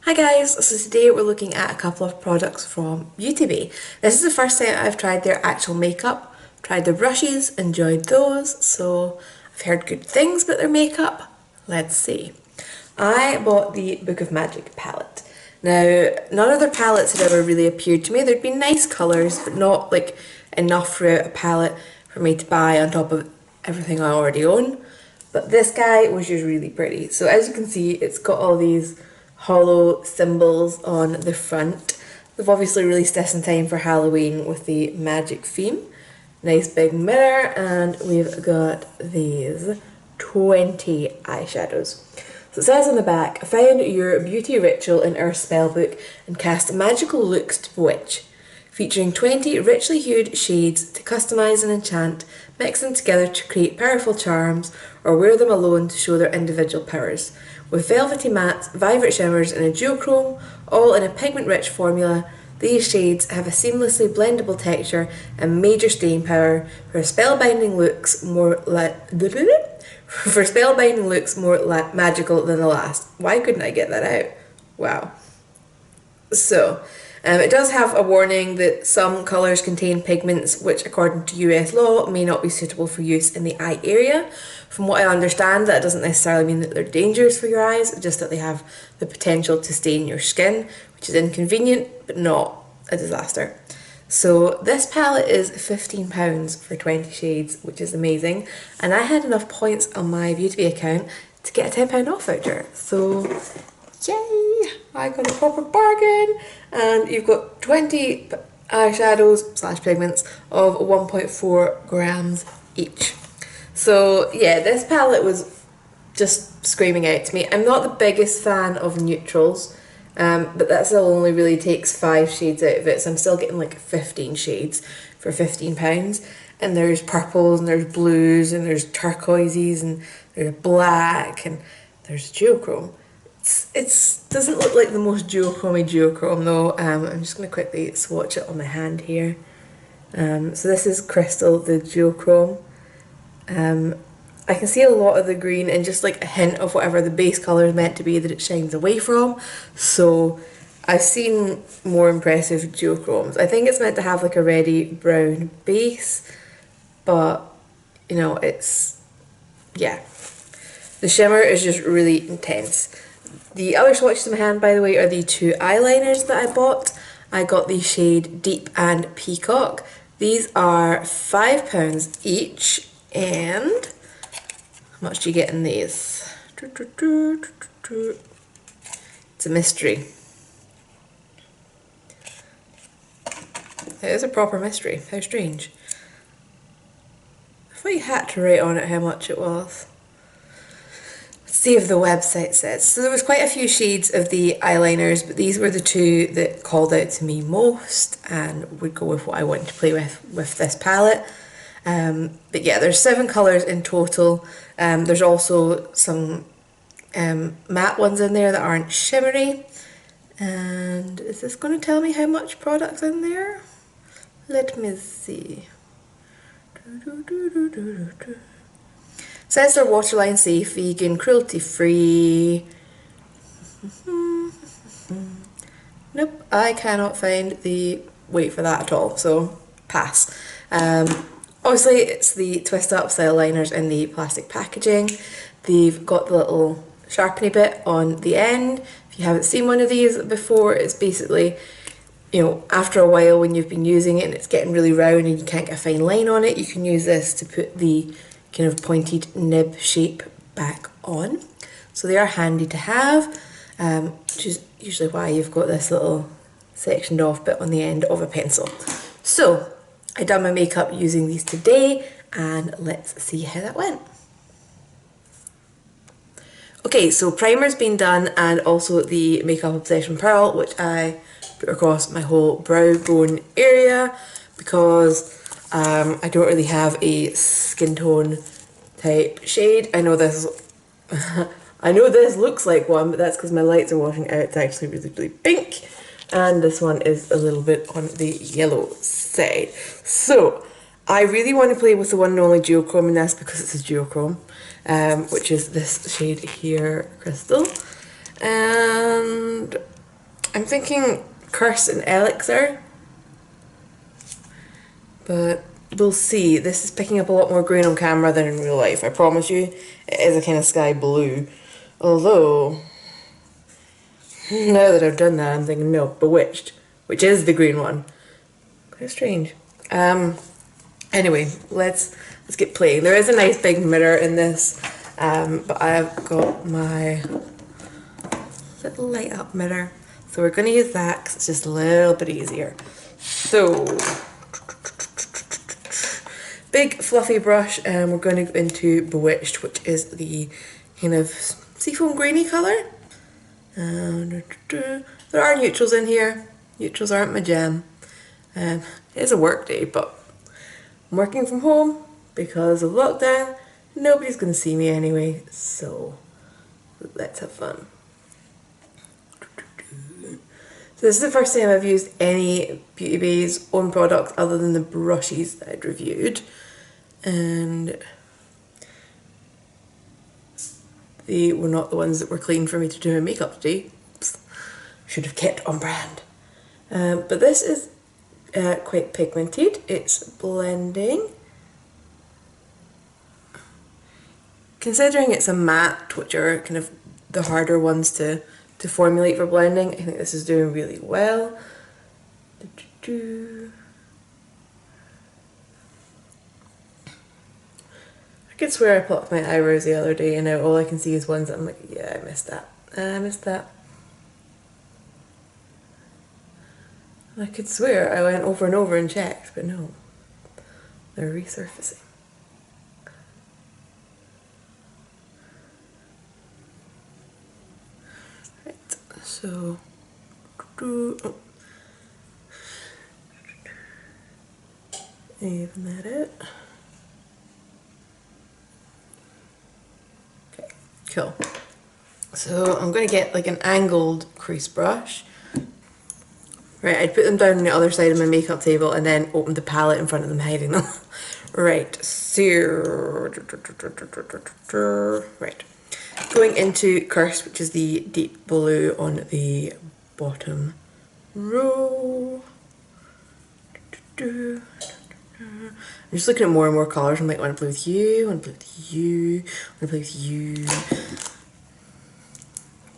Hi guys, so today we're looking at a couple of products from Beauty Bay. This is the first time I've tried their actual makeup, tried their brushes, enjoyed those, so I've heard good things about their makeup. Let's see. I bought the Book of Magic palette. Now, none of their palettes had ever really appeared to me. There'd been nice colours, but not like enough throughout a palette for me to buy on top of everything I already own. But this guy was just really pretty. So as you can see, it's got all these hollow symbols on the front. They've obviously released this in time for Halloween with the magic theme. Nice big mirror, and we've got these 20 eyeshadows. So it says on the back, find your beauty ritual in our spellbook and cast magical looks to bewitch. Featuring 20 richly hued shades to customise and enchant, mix them together to create powerful charms, or wear them alone to show their individual powers. With velvety mattes, vibrant shimmers and a duochrome, all in a pigment-rich formula, these shades have a seamlessly blendable texture and major staying power for spellbinding looks more magical than the last. Why couldn't I get that out? Wow. So, it does have a warning that some colours contain pigments which, according to US law, may not be suitable for use in the eye area. From what I understand, that doesn't necessarily mean that they're dangerous for your eyes, just that they have the potential to stain your skin, which is inconvenient but not a disaster. So this palette is £15 for 20 shades, which is amazing, and I had enough points on my Beauty Bay account to get a £10 off voucher. So yay! I got a proper bargain, and you've got 20 eyeshadows / pigments of 1.4 grams each. So yeah, this palette was just screaming out to me. I'm not the biggest fan of neutrals, but that still only really takes 5 shades out of it, so I'm still getting like 15 shades for £15. And there's purples, and there's blues, and there's turquoises, and there's black, and there's duochrome. It doesn't look like the most duochrome though. I'm just going to quickly swatch it on my hand here. So this is Crystal, the duochrome. I can see a lot of the green and just like a hint of whatever the base colour is meant to be that it shines away from. So I've seen more impressive duochromes. I think it's meant to have like a reddy brown base, but you know, yeah. The shimmer is just really intense. The other swatches in my hand, by the way, are the 2 eyeliners that I bought. I got the shade Deep and Peacock. These are £5 each, and how much do you get in these? It's a mystery. It is a proper mystery. How strange. I thought you had to write on it how much it was. See if the website says. So there was quite a few shades of the eyeliners, but these were the 2 that called out to me most and would go with what I want to play with this palette. But yeah, there's 7 colours in total. There's also some matte ones in there that aren't shimmery. And is this going to tell me how much product's in there? Let me see. Says they're waterline safe, vegan, cruelty free. Nope, I cannot find the weight for that at all, so pass. Obviously it's the twist up style liners in the plastic packaging. They've got the little sharpening bit on the end. If you haven't seen one of these before, it's basically, you know, after a while when you've been using it and it's getting really round and you can't get a fine line on it, you can use this to put the kind of pointed nib shape back on. So they are handy to have, which is usually why you've got this little sectioned off bit on the end of a pencil. So I done my makeup using these today, and let's see how that went. Okay, so primer's been done, and also the Makeup Obsession Pearl, which I put across my whole brow bone area because I don't really have a skin tone type shade. I know this I know this looks like one, but that's because my lights are washing out. It's actually really, really pink. And this one is a little bit on the yellow side. So I really want to play with the one and only duochrome in this because it's a duochrome, which is this shade here, Crystal. And I'm thinking Curse and Elixir, but we'll see. This is picking up a lot more green on camera than in real life, I promise you. It is a kind of sky blue. Although, now that I've done that, I'm thinking, no, Bewitched, which is the green one. Quite strange. Anyway, let's get playing. There is a nice big mirror in this, but I've got my little light up mirror. So we're going to use that because it's just a little bit easier. So, big fluffy brush, and we're going to go into Bewitched, which is the kind of seafoam grainy colour. There are neutrals in here. Neutrals aren't my jam. It is a work day, but I'm working from home because of lockdown. Nobody's going to see me anyway, so let's have fun. So this is the first time I've used any Beauty Bay's own products other than the brushes that I'd reviewed. And they were not the ones that were clean for me to do my makeup today. Oops. Should have kept on brand. But this is quite pigmented. It's blending. Considering it's a matte, which are kind of the harder ones to formulate for blending, I think this is doing really well. I could swear I plucked my eyebrows the other day and now all I can see is ones that I'm like, yeah, I missed that. I missed that. I could swear I went over and over and checked, but no. They're resurfacing. Right, so... Oh. Even that out. Okay, cool. So I'm going to get like an angled crease brush. Right, I'd put them down on the other side of my makeup table and then open the palette in front of them, hiding them. Right, so... Right. Going into Curse, which is the deep blue on the bottom row. I'm just looking at more and more colours. I'm like, I want to play with you, I want to play with you, I want to play with you.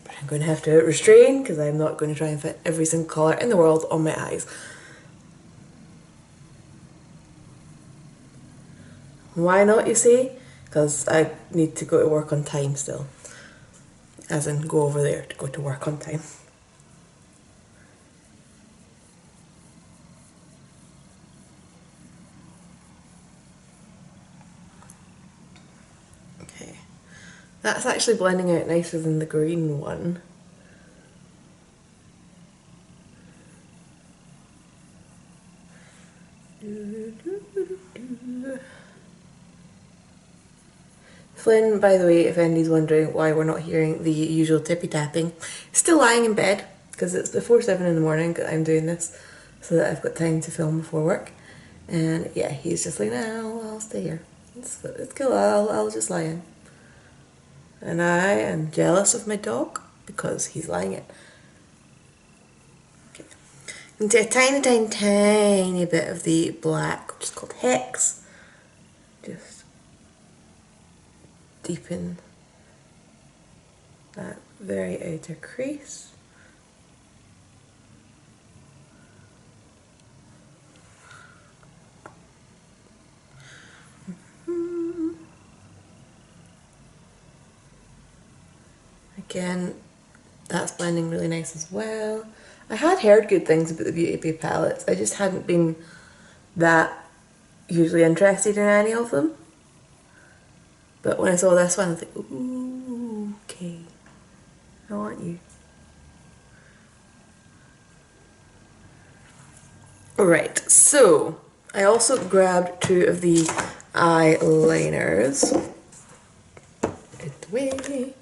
But I'm going to have to restrain because I'm not going to try and fit every single colour in the world on my eyes. Why not, you see? Because I need to go to work on time still. As in, go over there to go to work on time. Okay. That's actually blending out nicer than the green one. Flynn, by the way, if anybody's wondering why we're not hearing the usual tippy tapping, still lying in bed because it's before 7 in the morning that I'm doing this so that I've got time to film before work. And yeah, he's just like, no, I'll stay here. It's cool, I'll just lie in. And I am jealous of my dog because he's lying in. Okay. Into a tiny, tiny, tiny bit of the black, which is called Hex. Just deepen that very outer crease. Again, that's blending really nice as well. I had heard good things about the Beauty Bay palettes. I just hadn't been that hugely interested in any of them. But when I saw this one, I was like, ooh, okay, I want you. Alright, so I also grabbed 2 of the eyeliners. Out the way.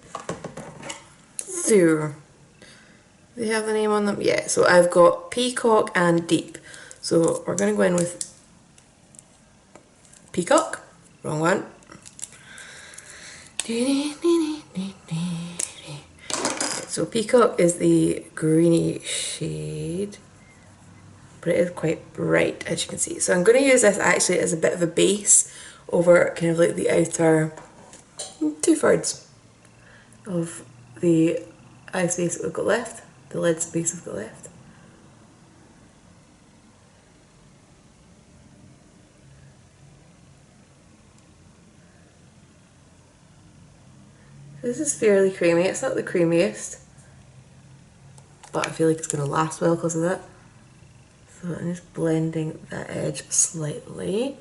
So, they have the name on them? Yeah, so I've got Peacock and Deep. So we're going to go in with Peacock. Wrong one. Let's So Peacock is the greeny shade, but it is quite bright, as you can see. So I'm going to use this actually as a bit of a base over kind of like the outer 2/3 of the eye space that we've got left, the lid space we've got left. This is fairly creamy. It's not the creamiest, but I feel like it's going to last well because of that. So I'm just blending that edge slightly.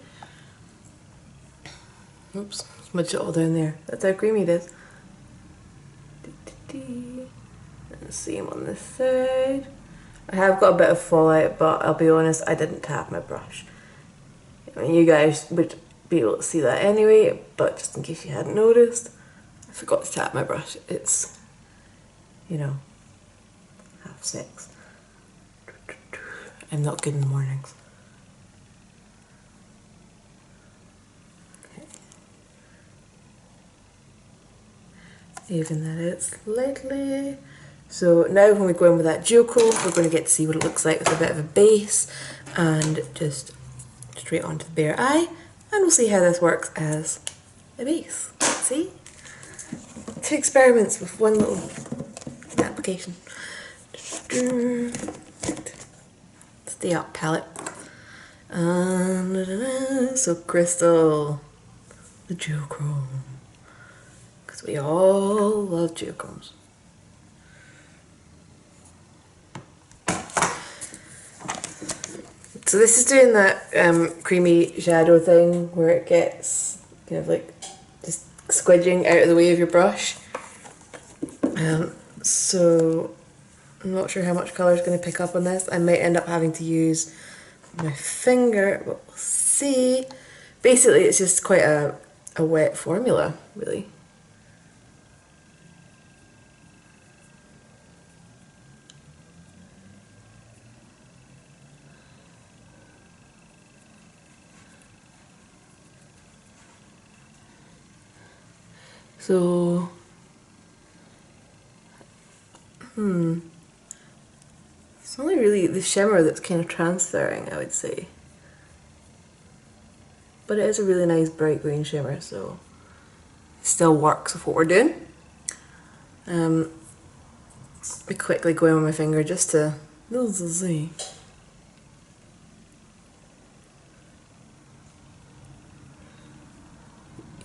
Oops, smudge it all down there. That's how creamy it is. And same on this side. I have got a bit of fallout, but I'll be honest, I didn't tap my brush. I mean, you guys would be able to see that anyway, but just in case you hadn't noticed, I forgot to tap my brush. It's, you know, 6:30. I'm not good in the mornings. Okay. Even that out slightly. So now when we go in with that duochrome, we're going to get to see what it looks like with a bit of a base and just straight onto the bare eye, and we'll see how this works as a base. See? 2 experiments with one little application. Stay up palette. So Crystal, the duochrome, because we all love duochromes. So this is doing that creamy shadow thing where it gets kind of like just squidging out of the way of your brush. So I'm not sure how much colour is going to pick up on this. I might end up having to use my finger, but we'll see. Basically it's just quite a wet formula, really. So, it's only really the shimmer that's kind of transferring, I would say. But it is a really nice bright green shimmer, so it still works with what we're doing. I quickly go in with my finger just to see.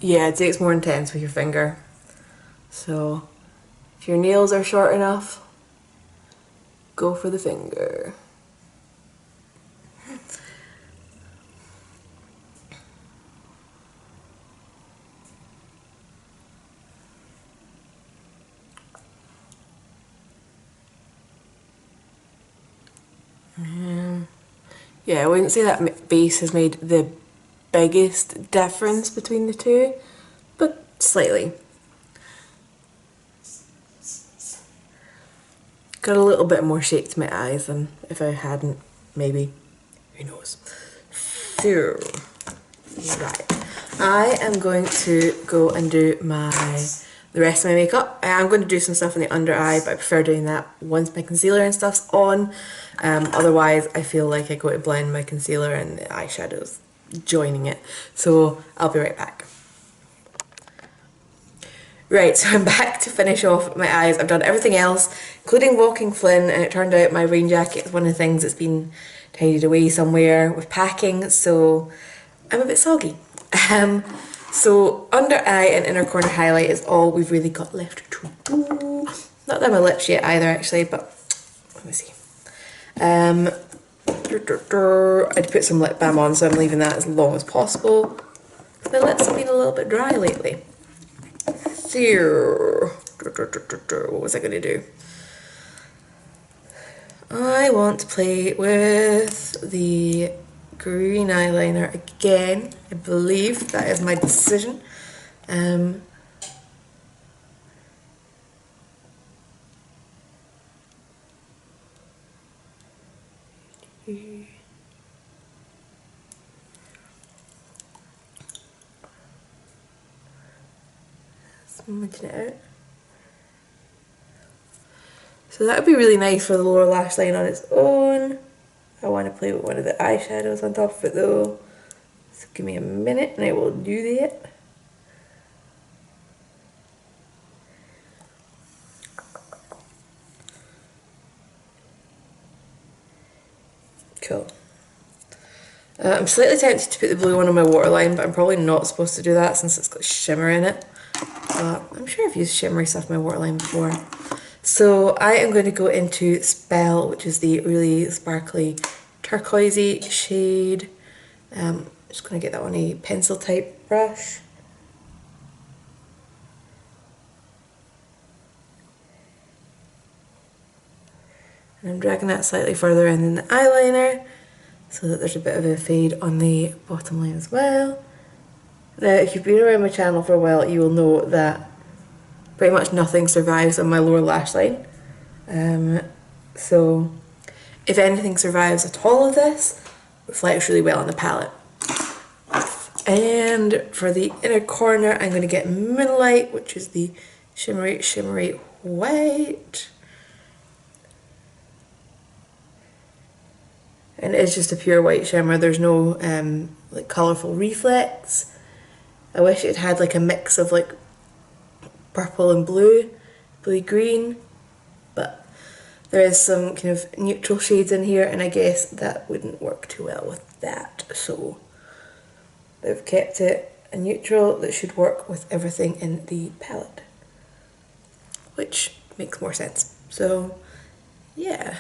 Yeah, it takes more intense with your finger. So if your nails are short enough, go for the finger. Yeah, I wouldn't say that base has made the biggest difference between the two, but slightly. Got a little bit more shape to my eyes than if I hadn't, maybe. Who knows? So, right. I am going to go and do the rest of my makeup. I am going to do some stuff in the under eye, but I prefer doing that once my concealer and stuff's on. Otherwise, I feel like I go to blend my concealer and the eyeshadows joining it. So, I'll be right back. Right, so I'm back to finish off my eyes. I've done everything else, including walking Flynn, and it turned out my rain jacket is one of the things that's been tidied away somewhere with packing, so I'm a bit soggy. So under eye and inner corner highlight is all we've really got left to do. Not done my lips yet either, actually, but let me see. I'd put some lip balm on, so I'm leaving that as long as possible. My lips have been a little bit dry lately. What was I going to do? I want to play with the green eyeliner again. I believe that is my decision. Smudging it out. So that would be really nice for the lower lash line on its own. I want to play with one of the eyeshadows on top of it though. So give me a minute and I will do that. Cool. I'm slightly tempted to put the blue one on my waterline, but I'm probably not supposed to do that since it's got shimmer in it. But I'm sure I've used shimmery stuff in my waterline before. So I am going to go into Spell, which is the really sparkly turquoisey shade. I'm just going to get that on a pencil type brush. And I'm dragging that slightly further in than the eyeliner, so that there's a bit of a fade on the bottom line as well. Now, if you've been around my channel for a while, you will know that pretty much nothing survives on my lower lash line. So if anything survives at all of this, it reflects really well on the palette. And for the inner corner, I'm going to get Moonlight, which is the shimmery white. And it's just a pure white shimmer. There's no like colourful reflex. I wish it had like a mix of like purple and blue, bluey green, but there is some kind of neutral shades in here, and I guess that wouldn't work too well with that. So they've kept it a neutral that should work with everything in the palette, which makes more sense. So yeah.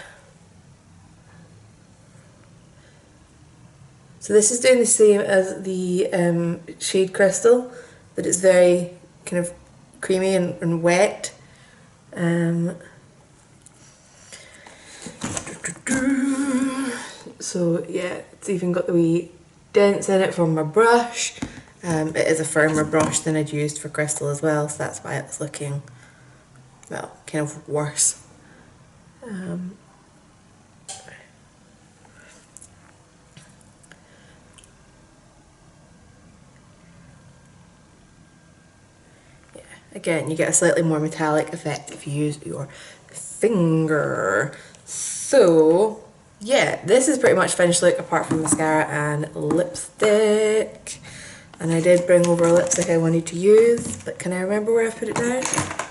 So this is doing the same as the shade Crystal, but it's very kind of creamy and wet. So yeah, it's even got the wee dents in it from my brush. It is a firmer brush than I'd used for Crystal as well, so that's why it's looking, well, kind of worse. Again, you get a slightly more metallic effect if you use your finger. So yeah, this is pretty much finished look apart from mascara and lipstick. And I did bring over a lipstick I wanted to use, but can I remember where I put it down?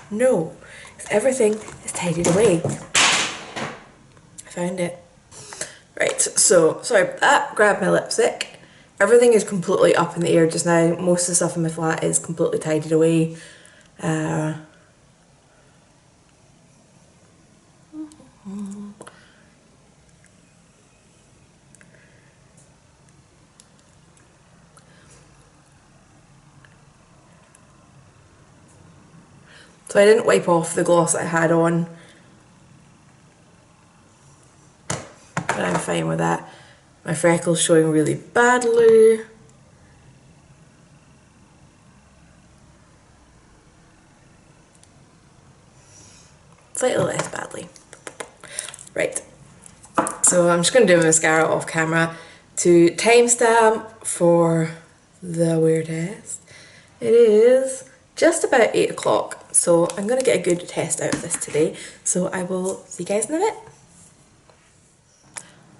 No, because everything is tidied away. I found it. Right, so sorry about that, grab my lipstick. Everything is completely up in the air just now. Most of the stuff in my flat is completely tidied away. So I didn't wipe off the gloss I had on, but I'm fine with that. My freckles showing really badly. Slightly less badly. Right, so I'm just going to do a mascara off camera to timestamp for the wear test. It is just about 8 o'clock, so I'm going to get a good test out of this today, so I will see you guys in a bit.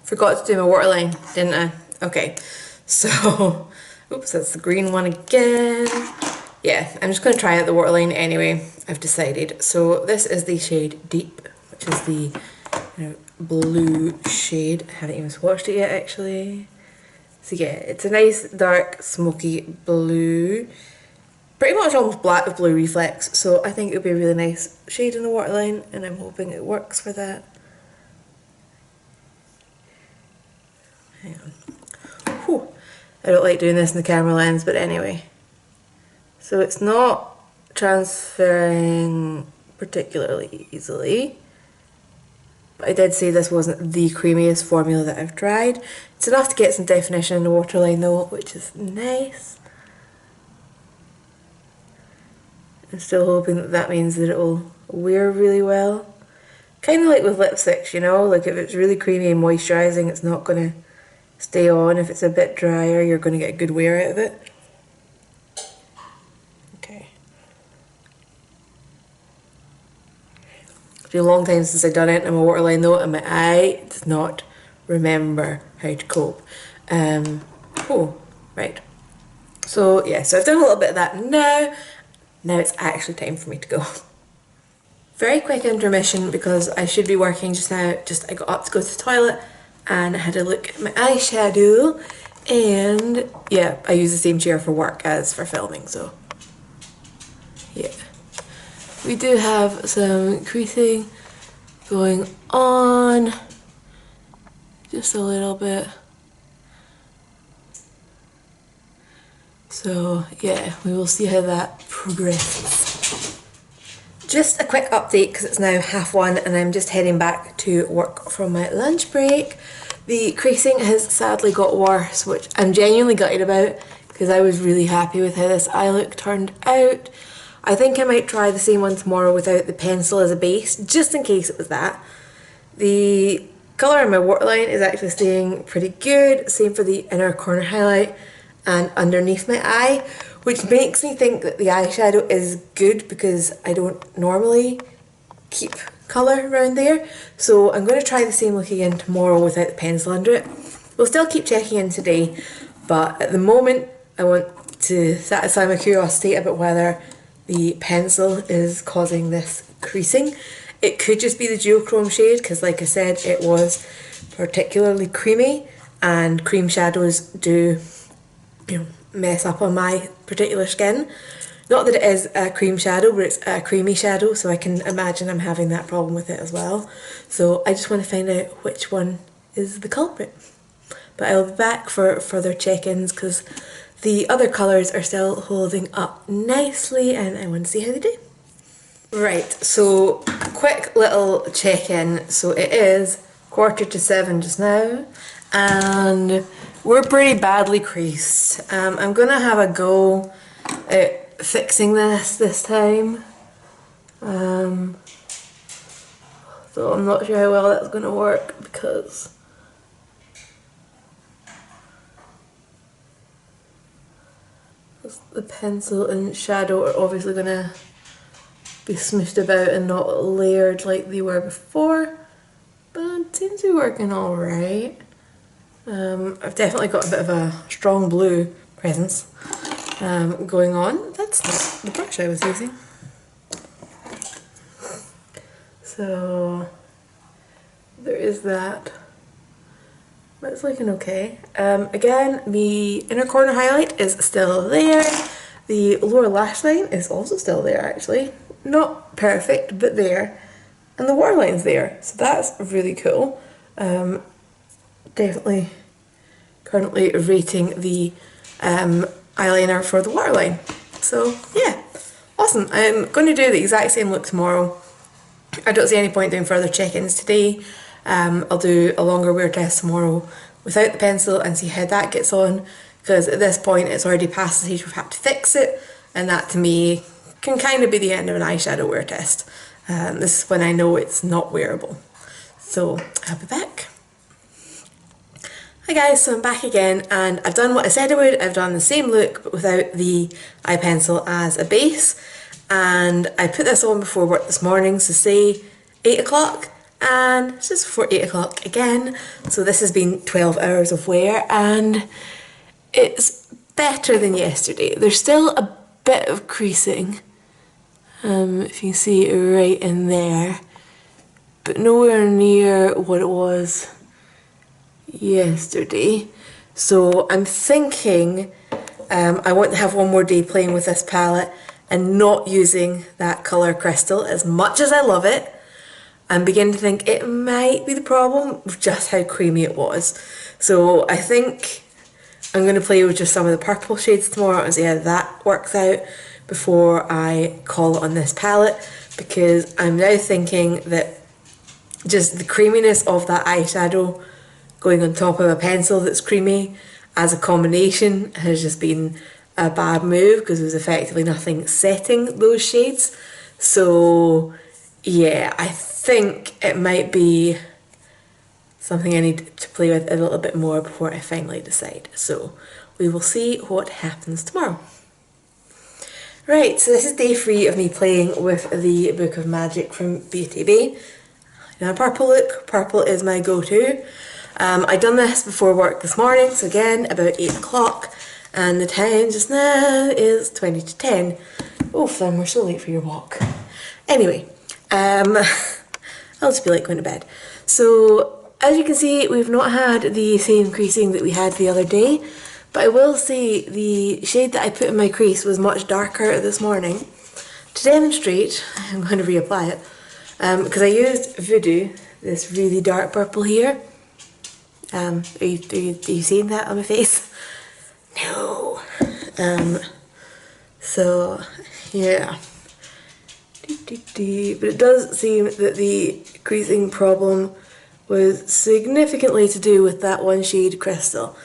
Forgot to do my waterline, didn't I? Okay, so, oops, that's the green one again. Yeah, I'm just going to try out the waterline anyway, I've decided. So this is the shade Deep, which is the blue shade. I haven't even swatched it yet actually. So yeah, it's a nice dark smoky blue. Pretty much almost black with blue reflex, so I think it'll be a really nice shade in the waterline, and I'm hoping it works for that. Hang on. Whew. I don't like doing this in the camera lens, but anyway. So it's not transferring particularly easily, but I did say this wasn't the creamiest formula that I've tried. It's enough to get some definition in the waterline though, which is nice. I'm still hoping that that means that it will wear really well. Kind of like with lipsticks, you know, like if it's really creamy and moisturising, it's not going to stay on. If it's a bit drier, you're going to get a good wear out of it. been a long time since I've done it. I'm a waterline though, and my eye does not remember how to cope. Oh, right. So yeah, so I've done a little bit of that now. Now it's actually time for me to go. Very quick intermission because I should be working just now. I got up to go to the toilet and I had a look at my eyeshadow, and yeah, I use the same chair for work as for filming, so yeah. We do have some creasing going on, just a little bit. So yeah, we will see how that progresses. Just a quick update because it's now 1:30 and I'm just heading back to work from my lunch break. The creasing has sadly got worse, which I'm genuinely gutted about because I was really happy with how this eye look turned out. I think I might try the same one tomorrow without the pencil as a base, just in case it was that. The colour in my waterline is actually staying pretty good, same for the inner corner highlight and underneath my eye, which makes me think that the eyeshadow is good because I don't normally keep colour around there. So I'm going to try the same look again tomorrow without the pencil under it. We'll still keep checking in today, but at the moment I want to satisfy my curiosity about whether the pencil is causing this creasing. It could just be the duochrome shade because, like I said, it was particularly creamy, and cream shadows do, you know, mess up on my particular skin. Not that it is a cream shadow, but it's a creamy shadow, so I can imagine I'm having that problem with it as well. So I just want to find out which one is the culprit. But I'll be back for further check-ins because the other colours are still holding up nicely and I want to see how they do. Right, so quick little check-in. So it is 6:45 just now and we're pretty badly creased. I'm gonna have a go at fixing this time. So I'm not sure how well that's gonna work because the pencil and shadow are obviously gonna be smooshed about and not layered like they were before, but it seems to be working alright. I've definitely got a bit of a strong blue presence going on. That's not the brush I was using. So there is that. That's looking okay. Again, the inner corner highlight is still there. The lower lash line is also still there actually. Not perfect, but there. And the waterline's there, so that's really cool. Definitely currently rating the eyeliner for the waterline. So yeah, awesome. I'm going to do the exact same look tomorrow. I don't see any point doing further check-ins today. I'll do a longer wear test tomorrow without the pencil and see how that gets on, because at this point it's already past the stage we've had to fix it, and that to me can kind of be the end of an eyeshadow wear test. This is when I know it's not wearable. So I'll be back. Hi guys, so I'm back again and I've done what I said I would. I've done the same look but without the eye pencil as a base, and I put this on before work this morning, so say 8 o'clock, and it's just before 8 o'clock again, so this has been 12 hours of wear and it's better than yesterday. There's still a bit of creasing, if you can see right in there, but nowhere near what it was yesterday. So I'm thinking I want to have one more day playing with this palette and not using that colour crystal. As much as I love it, I'm beginning to think it might be the problem with just how creamy it was. So I think I'm going to play with just some of the purple shades tomorrow and see how that works out before I call it on this palette, because I'm now thinking that just the creaminess of that eyeshadow going on top of a pencil that's creamy as a combination has just been a bad move, because there was effectively nothing setting those shades. So yeah, I think it might be something I need to play with a little bit more before I finally decide. So we will see what happens tomorrow. Right, so this is day 3 of me playing with the Book of Magic from Beauty Bay. In a purple look, purple is my go-to. I done this before work this morning, so again, about 8 o'clock, and the time just now is 20 to 10. Oh, Flynn, we're so late for your walk. Anyway, I'll just be like going to bed. So, as you can see, we've not had the same creasing that we had the other day, but I will say the shade that I put in my crease was much darker this morning. To demonstrate, I'm going to reapply it, because I used Voodoo, this really dark purple here. Are you seeing that on my face? No. So, yeah. But it does seem that the creasing problem was significantly to do with that one shade Crystal.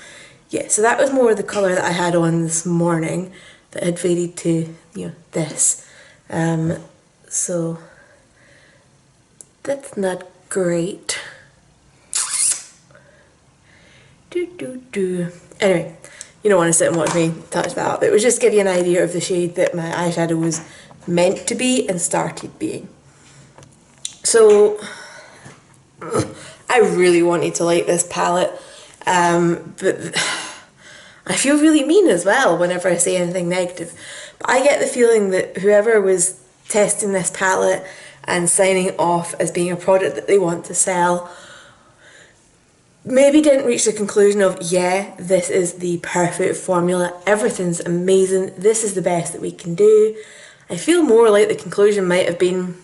Yeah, so that was more the colour that I had on this morning that had faded to, this. So that's not great. Anyway, you don't want to sit and watch me touch that up. It was just to give you an idea of the shade that my eyeshadow was meant to be and started being. So I really wanted to like this palette, but I feel really mean as well whenever I say anything negative. But I get the feeling that whoever was testing this palette and signing off as being a product that they want to sell maybe didn't reach the conclusion of, yeah, this is the perfect formula, everything's amazing, this is the best that we can do. I feel more like the conclusion might have been,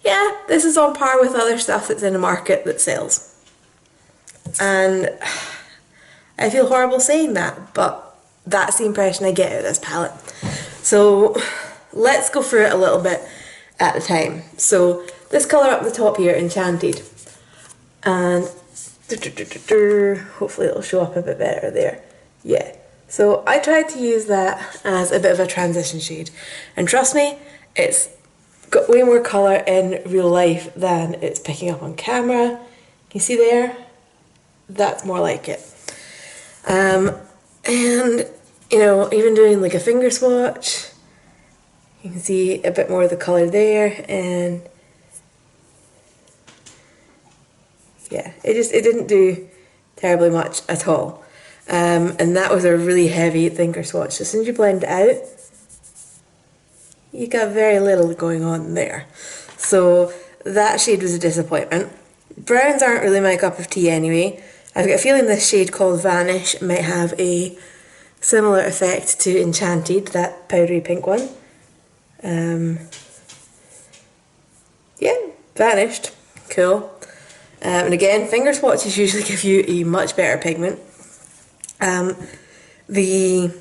yeah, this is on par with other stuff that's in the market that sells. And I feel horrible saying that, but that's the impression I get out of this palette. So let's go through it a little bit at a time. So this colour up the top here, Enchanted, and hopefully it'll show up a bit better there. Yeah, so I tried to use that as a bit of a transition shade, and trust me, it's got way more colour in real life than it's picking up on camera. Can you see there? That's more like it. And even doing like a finger swatch, you can see a bit more of the colour there, and yeah, it didn't do terribly much at all. And that was a really heavy finger swatch. So as soon as you blend it out, you got very little going on there. So that shade was a disappointment. Browns aren't really my cup of tea anyway. I've got a feeling this shade called Vanish might have a similar effect to Enchanted, that powdery pink one. Yeah, vanished. Cool. And again, finger swatches usually give you a much better pigment. The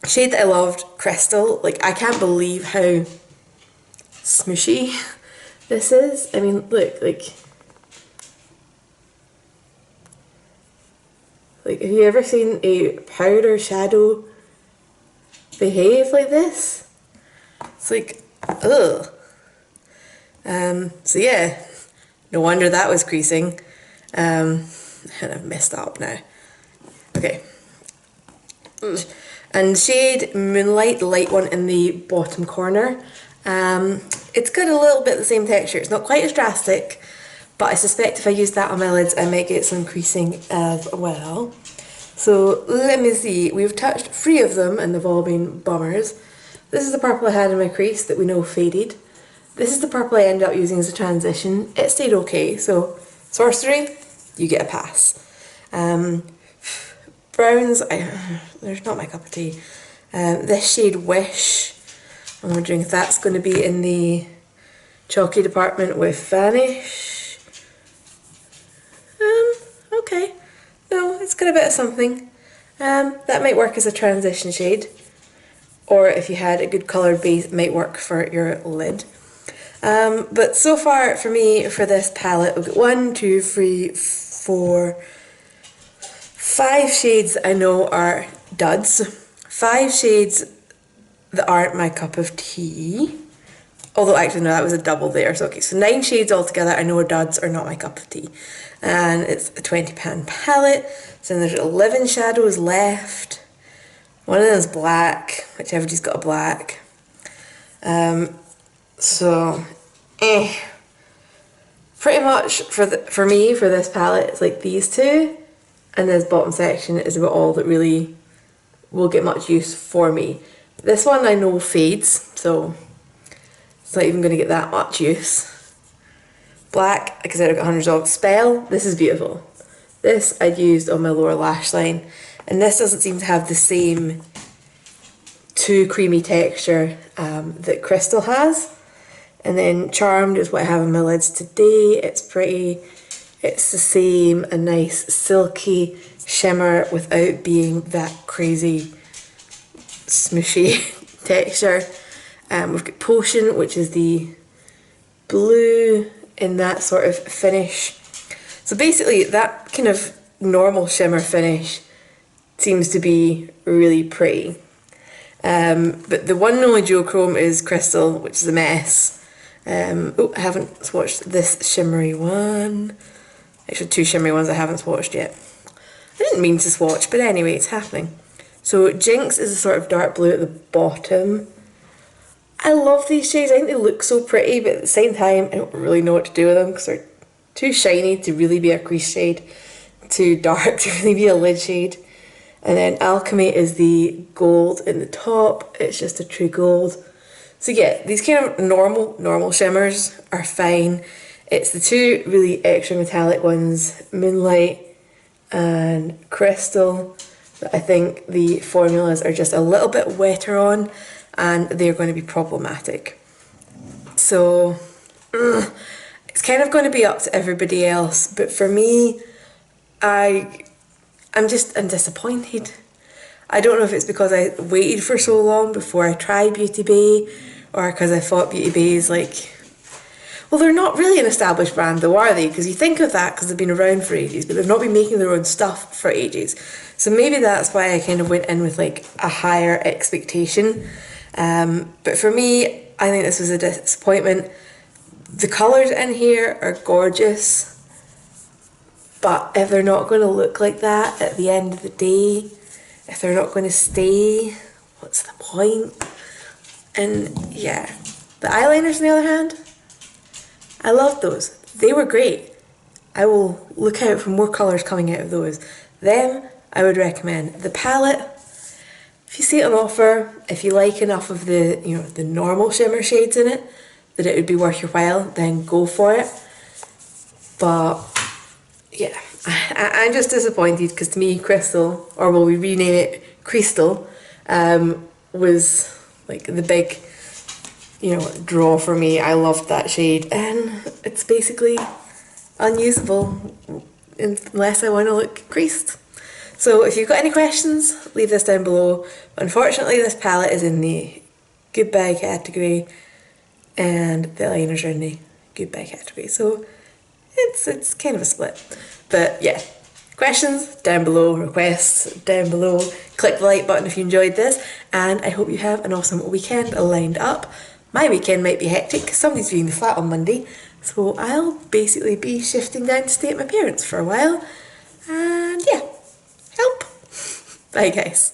shade that I loved, Crystal, like I can't believe how smooshy this is. I mean, look, like have you ever seen a powder shadow behave like this? It's like, ugh. So yeah. No wonder that was creasing. And I've messed up now. Okay. And shade Moonlight, the light one in the bottom corner. It's got a little bit the same texture. It's not quite as drastic, but I suspect if I use that on my lids, I might get some creasing as well. So let me see. We've touched 3 of them and they've all been bummers. This is the purple I had in my crease that we know faded. This is the purple I ended up using as a transition. It stayed okay, so Sorcery, you get a pass. Browns, they're not my cup of tea. This shade Wish, I'm wondering if that's going to be in the chalky department with Vanish. Okay, no, it's got a bit of something. That might work as a transition shade, or if you had a good coloured base, it might work for your lid. But so far for me, for this palette, we've got 1, 2, 3, 4, 5 shades I know are duds, 5 shades that aren't my cup of tea, although actually no, that was a double there, so okay, so 9 shades altogether I know are duds or not my cup of tea, and it's a £20 palette, so there's 11 shadows left, one of them is black, which everybody's got a black. So, pretty much for me, for this palette, it's like these two, and this bottom section is about all that really will get much use for me. This one I know fades, so it's not even going to get that much use. Black, like I said, I've got hundreds of. Spell, this is beautiful. This I'd used on my lower lash line, and this doesn't seem to have the same too creamy texture that Crystal has. And then Charmed is what I have on my lids today. It's pretty, it's the same, a nice silky shimmer without being that crazy smooshy texture. We've got Potion, which is the blue in that sort of finish. So basically that kind of normal shimmer finish seems to be really pretty. But the one and only duochrome is Crystal, which is a mess. Oh, I haven't swatched this shimmery one. Actually, two shimmery ones I haven't swatched yet. I didn't mean to swatch, but anyway, it's happening. So Jinx is a sort of dark blue at the bottom. I love these shades. I think they look so pretty, but at the same time, I don't really know what to do with them because they're too shiny to really be a crease shade, too dark to really be a lid shade. And then Alchemy is the gold in the top. It's just a true gold. So yeah, these kind of normal shimmers are fine. It's the two really extra metallic ones, Moonlight and Crystal, that I think the formulas are just a little bit wetter on, and they're going to be problematic. So it's kind of going to be up to everybody else, but for me, I'm disappointed. I don't know if it's because I waited for so long before I tried Beauty Bay, or because I thought Beauty Bay is like, well, they're not really an established brand though, are they? Because you think of that because they've been around for ages, but they've not been making their own stuff for ages. So maybe that's why I kind of went in with like a higher expectation. But for me, I think this was a disappointment. The colours in here are gorgeous, but if they're not going to look like that at the end of the day, if they're not going to stay, what's the point? And yeah, the eyeliners on the other hand, I loved those. They were great. I will look out for more colours coming out of those. Them, I would recommend. The palette, if you see it on offer, if you like enough of the, you know, the normal shimmer shades in it, that it would be worth your while, then go for it. But yeah, I'm just disappointed because to me, Crystal, or will we rename it Crystal, was like the big, you know, draw for me. I loved that shade, and it's basically unusable unless I want to look creased. So if you've got any questions, leave this down below. Unfortunately, this palette is in the goodbye category, and the eyeliners are in the goodbye category. So it's kind of a split. But yeah, questions down below, requests down below. Click the like button if you enjoyed this, and I hope you have an awesome weekend lined up. My weekend might be hectic because somebody's doing the flat on Monday, so I'll basically be shifting down to stay at my parents' for a while. And yeah, help. Bye guys.